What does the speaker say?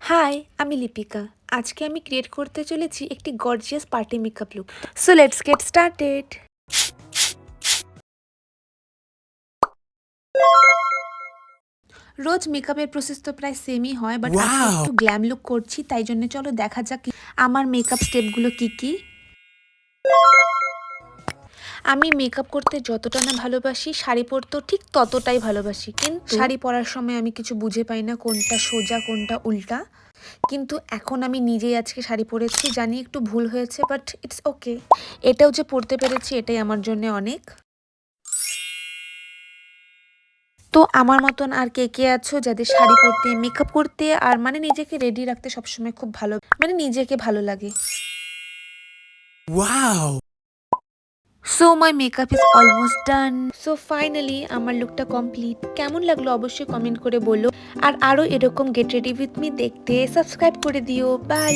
High, আমি লিপিকা। আজকে আমি ক্রিয়েট করতে চলেছি একটি gorgeous party makeup look. So let's get started. রোজ মেকআপের প্রসেস তো প্রায় সেমই হয়, বাট আজকে একটু গ্ল্যাম লুক করছি, তাই জন্য চলো দেখা যাক আমার মেকআপ স্টেপগুলো কি কি। আমি মেকআপ করতে যতটা না ভালোবাসি, শাড়ি পরতেও ঠিক ততটাই ভালোবাসি। কিন্তু শাড়ি পরার সময় আমি কিছু বুঝে পাই না কোনটা সোজা কোনটা উল্টা। কিন্তু এখন আমি নিজেই আজকে শাড়ি পরেছি, জানি একটু ভুল হয়েছে, বাট ইটস ওকে। এটাও যে পরতে পেরেছি এটাই আমার জন্য অনেক। তো আমার মতন আর কে কে আছো যাদের শাড়ি পরতে, মেকআপ করতে আর নিজেকে রেডি রাখতে সবসময় খুব ভালো, নিজেকে ভালো লাগে। Wow! So my makeup is almost done. So finally আমার লুকটা কমপ্লিট। কেমন লাগলো অবশ্যই কমেন্ট করে বলো। আর আরও এরকম গেট রেডি উইথ মি দেখতে সাবস্ক্রাইব করে দিও। বাই।